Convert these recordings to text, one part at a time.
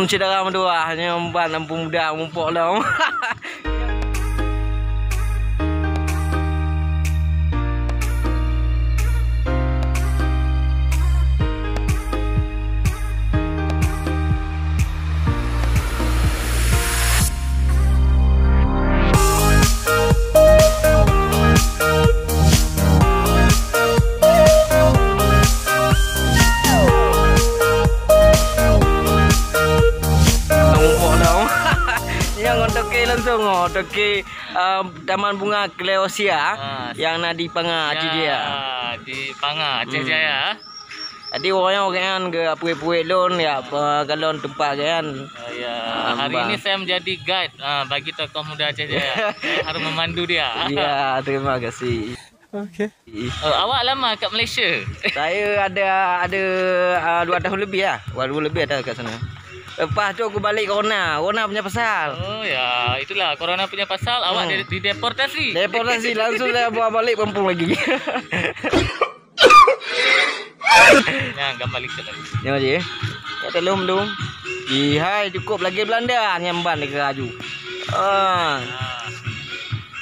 Cedera mendua nyomban ampun muda mumpuk dong. Langsung ke Taman Bunga Kleosia yang nak di Panga Aceh Jaya. Di Panga Aceh Jaya. Jadi orangnya kan ke puik-puik lon ya galon tempat kan. Hari ini saya menjadi guide bagi tokoh muda Aceh Jaya. Saya harus memandu dia. Ya, terima kasih. Okey. Awak lama kat Malaysia? Saya ada 2 tahun lebih lah. 2 tahun lebih ada kat sana. Lepas tu aku balik Corona punya pasal. Oh ya, itulah Corona punya pasal. Awak dideportasi. Deportasi langsung saya bawa balik Lampung lagi. Ya, gambar balik lagi. Ya je. Ya belum. Hai cukup lagi Belanda nyamban ke Raju.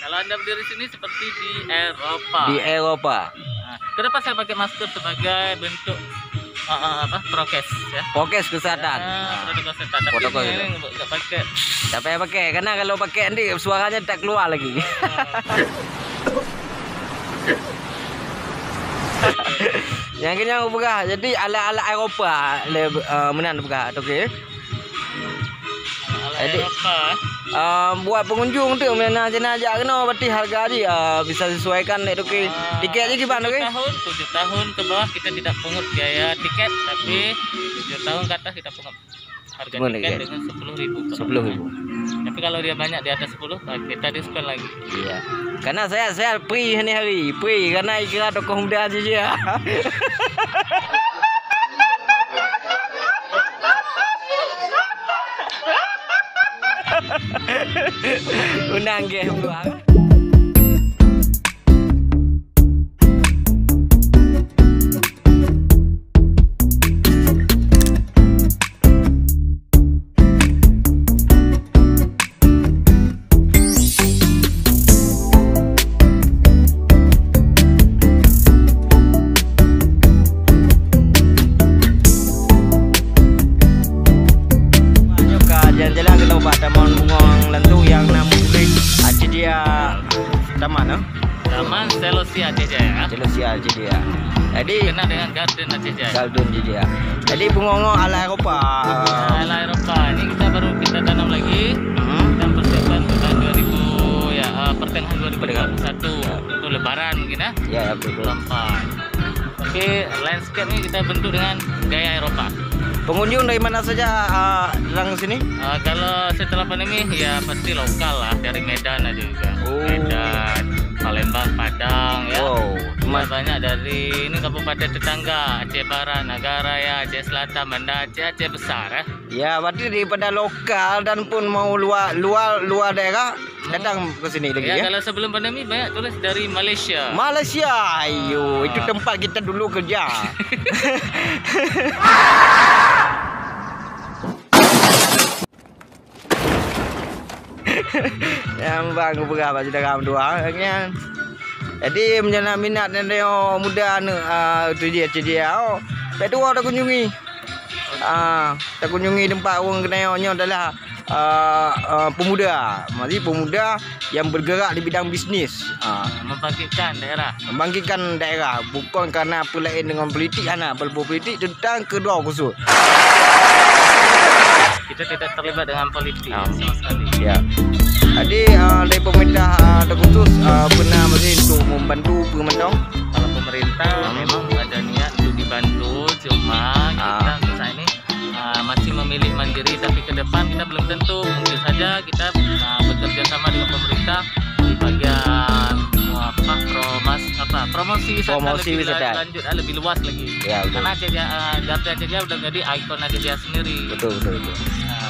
Kalau anda berdiri sini seperti di Eropa. Di Eropa. Kenapa saya pakai masker sebagai bentuk prokes ya? Prokes kesehatan. Protokol kesehatan. Tapi ini enggak pakai. Tak payah pakai karena kalau pakai nanti suaranya tak keluar lagi. Yang kini aku buka. Jadi ala-ala Eropa menan buka okey. Jadi buat pengunjung tu mana jenazah kena berarti harga dia bisa sesuaikan okey. Tiket je gimana okey? 7 tahun ke bawah kita tidak pungut biaya tiket, tapi 7 tahun ke atas kita pungut harga tiket dengan 10.000. 10.000. Tapi kalau dia banyak di atas 10 kita diskon lagi. Iya. Karena saya free hari free karena kira tokoh muda aja ya. Unang game buang. Jalan-jalan kita buat Taman Bunga Lentu yang nama Aceh Jaya Taman Taman Selosia Aceh Jaya. Selosia Aceh Jaya. Jadi kenal dengan Garden Aceh Jaya. Garden Aceh Jaya. Jadi bunga ala Eropa. Ala Eropa. Ini kita tanam lagi. Dan persiapan bulan 2000 ya pertengahan 2021 untuk Lebaran mungkin ya. Ya betul. Oke, landscape ini kita bentuk dengan gaya Eropa. Pengunjung dari mana saja datang ke sini? Kalau setelah pandemi ya pasti lokal lah, dari Medan ada juga. Medan, Palembang, Padang ya. Banyak dari ini kabupaten tetangga, Aceh Barat, Nagaraya, Aceh Selatan, Banda Aceh, Aceh besar ya. Ya, berarti daripada lokal dan pun mau luar daerah datang ke sini lagi ya. Kalau sebelum pandemi banyak turis dari Malaysia. Ayo, itu tempat kita dulu kerja. Yang bang berapa saudara dua kan. Jadi menjana minat dan dia muda tu dia. Tak dua tak kunjungi. Tak kunjungi tempat orang kenanya adalah pemuda. Masih pemuda yang bergerak di bidang bisnis. Membangkitkan daerah. Bukan kerana apa lain dengan politik politik tentang kedua khusus. Kita tidak terlibat dengan politik sama sekali. Ya. Jadi dari pemerintah terkhusus pernah untuk membantu pengembangan. Kalau pemerintah memang ada niat untuk dibantu, cuma kita saat ini masih memilih mandiri. Tapi ke depan kita belum tentu. Mungkin saja kita bekerja sama dengan pemerintah di bagian promosi wisata lanjut lebih luas lagi. Ya, karena Garden Aceh Jaya udah jadi ikon Aceh Jaya sendiri. Betul.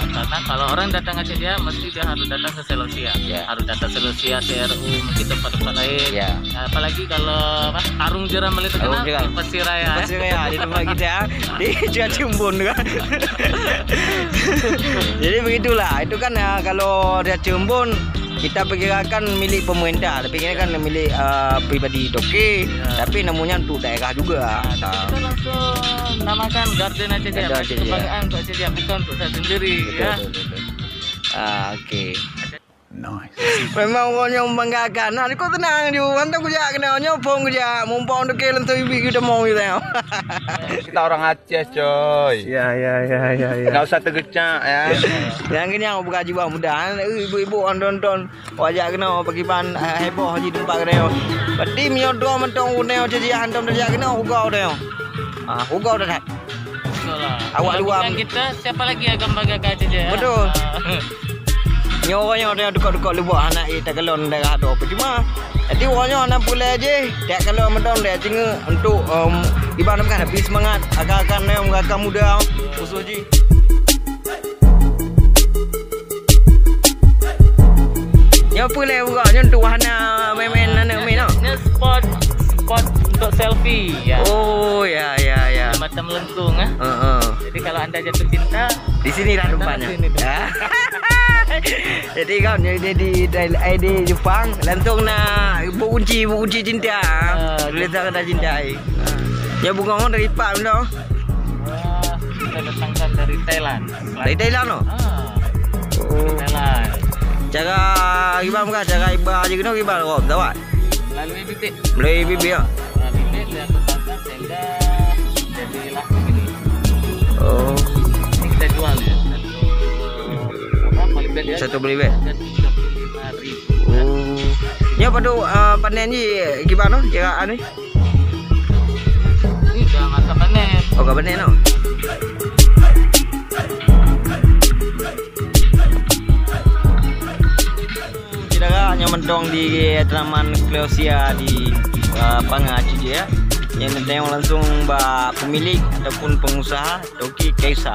Karena kalau orang datang Aceh Jaya mesti dia harus datang ke Selosia. Harus datang Selosia, CRU, mungkin tempat-tempat lain. Apalagi kalau Arung Jeram itu kenal di Pasiraya. Di tempat kita di Jawa Cimbun kan. itulah, itu kan kalau dia Cirebon kita perkirakan milik pemerintah, tapi ini kan milik pribadi Toke, tapi namanya untuk daerah juga. Kita langsung namakan garden aja dia, kebanggaan untuk dia, bukan untuk saya sendiri. Ya. Oke. Nice. Memang orangnya membanggakan. Nah, kau tenang je. Hantar aku jak kena nyopong aku jak. Mumpang untuk kelen tu ibu kita mau gitu. Kita orang Aceh, coy. Ya. Enggak usah tergecak ya. Yang kini aku buka jiwa muda. Ibu-ibu nonton wajak kena pakipan heboh di tempat kena. Berarti miodo mentong kena jadi hantam dia kena ugau dia. Ugau dah. Awak dua. Kita siapa lagi yang akan banggakan dia? Betul. Nyoranya dia dekat-dekat lubuk anak tak kelon darah tu apa cuma jadi orangnya anak pula aje tak kalau mentong dia tinggal untuk ibarat kan habis semangat akan mereka muda khusus ji. Ya pula bukannya untuk wahana main anak main Ini spot untuk selfie ya. Oh ya. Macam melengkung Jadi kalau anda jatuh cinta di sini lah tempatnya. Jadi kan di Jepang langsung nak buku kunci cinta. Tulisan kata cintai. Ya bunga orang dari Pak benda. Kita datangkan dari Thailand. Dari Thailand loh. Thailand. Cara gimana cara ibadah je kena gimana kau tahu tak? Melalui bibit. Melalui bibit ya. Bibit dia kembangkan sehingga jadilah begini. Ini kita jual ya. Satu beli bed. 35.000. Ya pada panen ni gimana cara ni? Ini dah masa panen. Oh, kau panen no. Kita hanya mentong di Taman Cleosia di Pangaci dia. Yang tengok langsung pemilik ataupun pengusaha Toki Kaisa.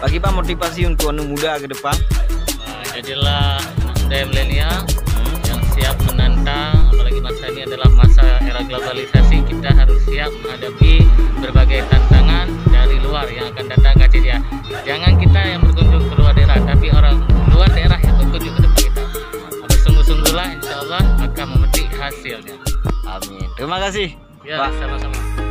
Bagi motivasi untuk anak muda ke depan. Jadilah anak milenial yang siap menantang, apalagi masa ini adalah masa era globalisasi. Kita harus siap menghadapi berbagai tantangan dari luar yang akan datang ke dia. Jangan kita yang berkunjung ke luar daerah, tapi orang luar daerah yang berkunjung ke depan kita. Bersungguh-sungguhlah, insya Allah akan memetik hasilnya. Amin. Terima kasih. Ya, sama-sama.